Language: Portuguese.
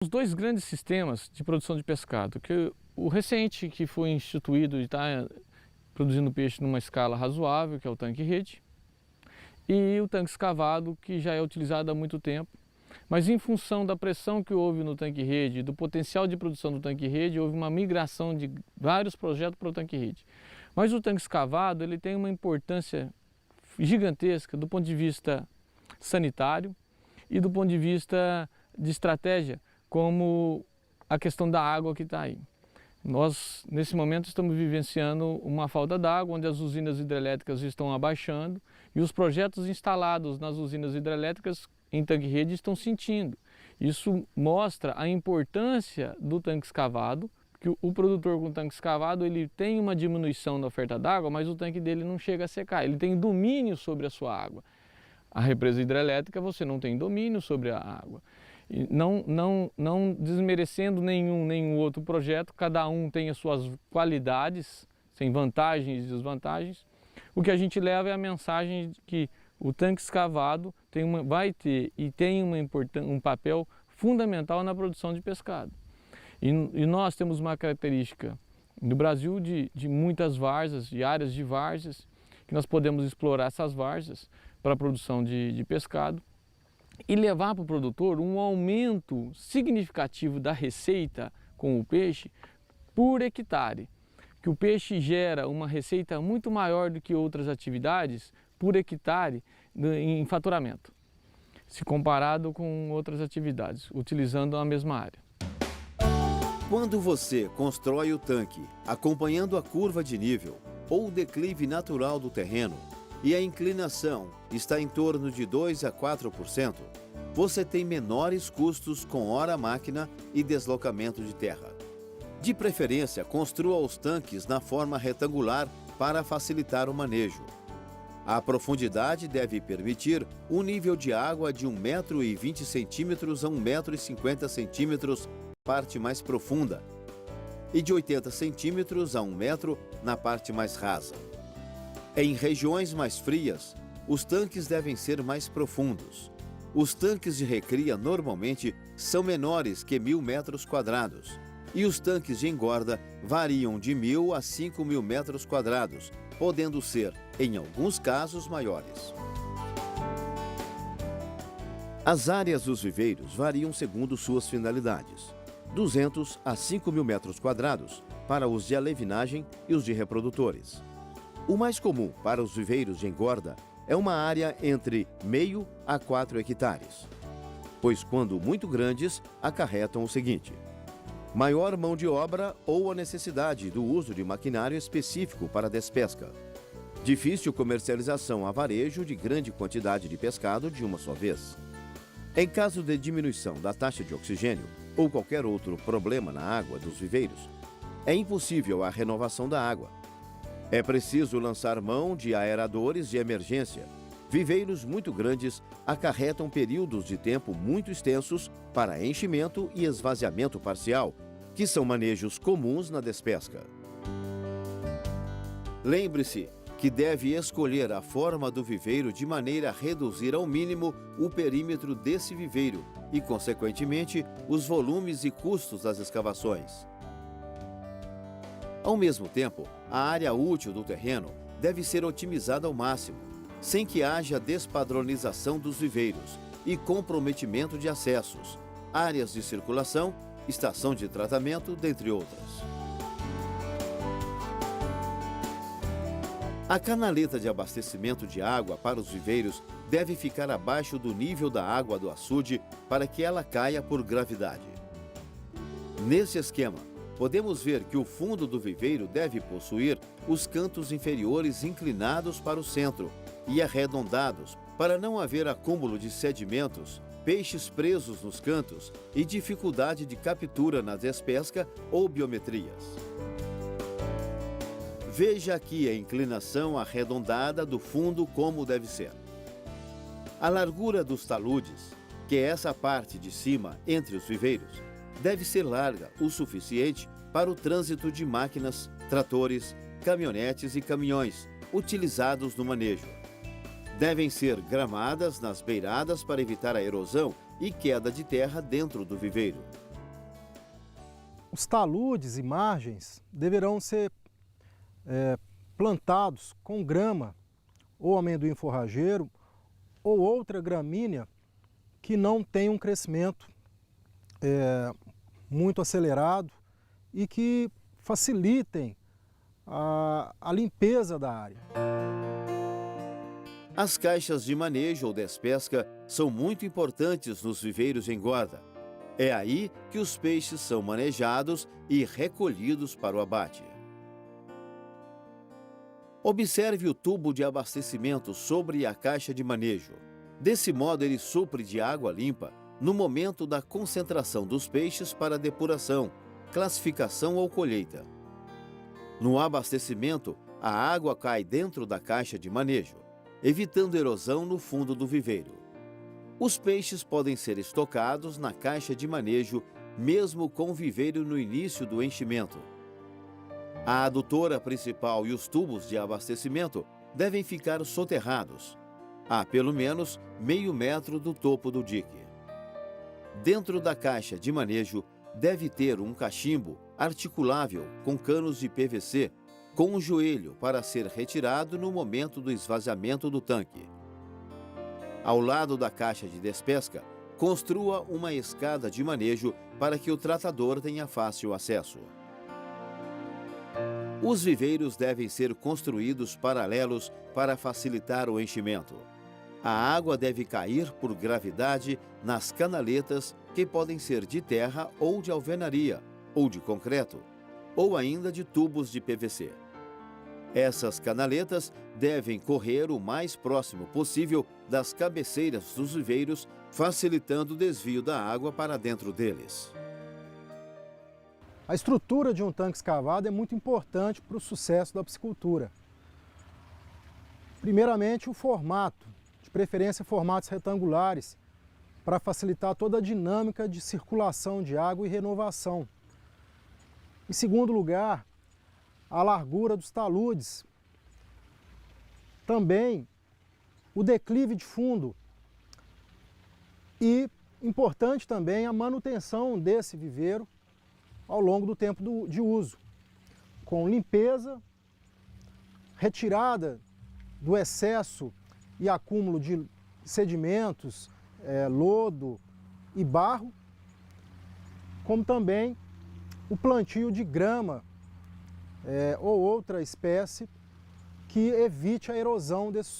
Os dois grandes sistemas de produção de pescado, que o recente que foi instituído e está produzindo peixe numa escala razoável, que é o tanque-rede, e o tanque escavado, que já é utilizado há muito tempo, mas em função da pressão que houve no tanque-rede, do potencial de produção do tanque-rede, houve uma migração de vários projetos para o tanque-rede. Mas o tanque escavado, ele tem uma importância gigantesca do ponto de vista sanitário e do ponto de vista de estratégia, como a questão da água que está aí. Nós, nesse momento, estamos vivenciando uma falta d'água, onde as usinas hidrelétricas estão abaixando e os projetos instalados nas usinas hidrelétricas em tanque-rede estão sentindo. Isso mostra a importância do tanque escavado, que o produtor com tanque escavado ele tem uma diminuição da oferta d'água, mas o tanque dele não chega a secar, ele tem domínio sobre a sua água. A represa hidrelétrica você não tem domínio sobre a água. E não desmerecendo nenhum outro projeto, cada um tem as suas qualidades, sem vantagens e desvantagens. O que a gente leva é a mensagem de que o tanque escavado vai ter e tem um papel fundamental na produção de pescado. E nós temos uma característica no Brasil de muitas várzeas, de áreas de várzeas, que nós podemos explorar essas várzeas para a produção de pescado e levar para o produtor um aumento significativo da receita com o peixe por hectare. Que o peixe gera uma receita muito maior do que outras atividades por hectare em faturamento, se comparado com outras atividades, utilizando a mesma área. Quando você constrói o tanque acompanhando a curva de nível ou o declive natural do terreno e a inclinação está em torno de 2 a 4%, você tem menores custos com hora-máquina e deslocamento de terra. De preferência, construa os tanques na forma retangular para facilitar o manejo. A profundidade deve permitir um nível de água de 1,20 m a 1,50 m parte mais profunda e de 80 centímetros a 1 metro na parte mais rasa. Em regiões mais frias, os tanques devem ser mais profundos. Os tanques de recria normalmente são menores que 1.000 metros quadrados e os tanques de engorda variam de 1.000 a 5.000 metros quadrados, podendo ser, em alguns casos, maiores. As áreas dos viveiros variam segundo suas finalidades. 200 a 5.000 metros quadrados para os de alevinagem e os de reprodutores. O mais comum para os viveiros de engorda é uma área entre meio a 4 hectares, pois quando muito grandes acarretam o seguinte: maior mão de obra ou a necessidade do uso de maquinário específico para a despesca, difícil comercialização a varejo de grande quantidade de pescado de uma só vez. Em caso de diminuição da taxa de oxigênio ou qualquer outro problema na água dos viveiros, é impossível a renovação da água. É preciso lançar mão de aeradores de emergência. Viveiros muito grandes acarretam períodos de tempo muito extensos para enchimento e esvaziamento parcial, que são manejos comuns na despesca. Lembre-se que deve escolher a forma do viveiro de maneira a reduzir ao mínimo o perímetro desse viveiro e, consequentemente, os volumes e custos das escavações. Ao mesmo tempo, a área útil do terreno deve ser otimizada ao máximo, sem que haja despadronização dos viveiros e comprometimento de acessos, áreas de circulação, estação de tratamento, dentre outras. A canaleta de abastecimento de água para os viveiros deve ficar abaixo do nível da água do açude para que ela caia por gravidade. Nesse esquema, podemos ver que o fundo do viveiro deve possuir os cantos inferiores inclinados para o centro e arredondados para não haver acúmulo de sedimentos, peixes presos nos cantos e dificuldade de captura na despesca ou biometrias. Veja aqui a inclinação arredondada do fundo como deve ser. A largura dos taludes, que é essa parte de cima entre os viveiros, deve ser larga o suficiente para o trânsito de máquinas, tratores, caminhonetes e caminhões utilizados no manejo. Devem ser gramadas nas beiradas para evitar a erosão e queda de terra dentro do viveiro. Os taludes e margens deverão ser plantados com grama ou amendoim forrageiro ou outra gramínea que não tenha um crescimento muito acelerado e que facilitem a limpeza da área. As caixas de manejo ou despesca são muito importantes nos viveiros de engorda. É aí que os peixes são manejados e recolhidos para o abate. Observe o tubo de abastecimento sobre a caixa de manejo. Desse modo, ele supre de água limpa no momento da concentração dos peixes para depuração, classificação ou colheita. No abastecimento, a água cai dentro da caixa de manejo, evitando erosão no fundo do viveiro. Os peixes podem ser estocados na caixa de manejo, mesmo com o viveiro no início do enchimento. A adutora principal e os tubos de abastecimento devem ficar soterrados, a pelo menos meio metro do topo do dique. Dentro da caixa de manejo deve ter um cachimbo articulável com canos de PVC, com um joelho para ser retirado no momento do esvaziamento do tanque. Ao lado da caixa de despesca, construa uma escada de manejo para que o tratador tenha fácil acesso. Os viveiros devem ser construídos paralelos para facilitar o enchimento. A água deve cair por gravidade nas canaletas que podem ser de terra ou de alvenaria, ou de concreto, ou ainda de tubos de PVC. Essas canaletas devem correr o mais próximo possível das cabeceiras dos viveiros, facilitando o desvio da água para dentro deles. A estrutura de um tanque escavado é muito importante para o sucesso da piscicultura. Primeiramente, o formato, de preferência formatos retangulares, para facilitar toda a dinâmica de circulação de água e renovação. Em segundo lugar, a largura dos taludes. Também o declive de fundo. E, importante também, a manutenção desse viveiro ao longo do tempo de uso, com limpeza, retirada do excesso e acúmulo de sedimentos, lodo e barro, como também o plantio de grama ou outra espécie que evite a erosão desse solo.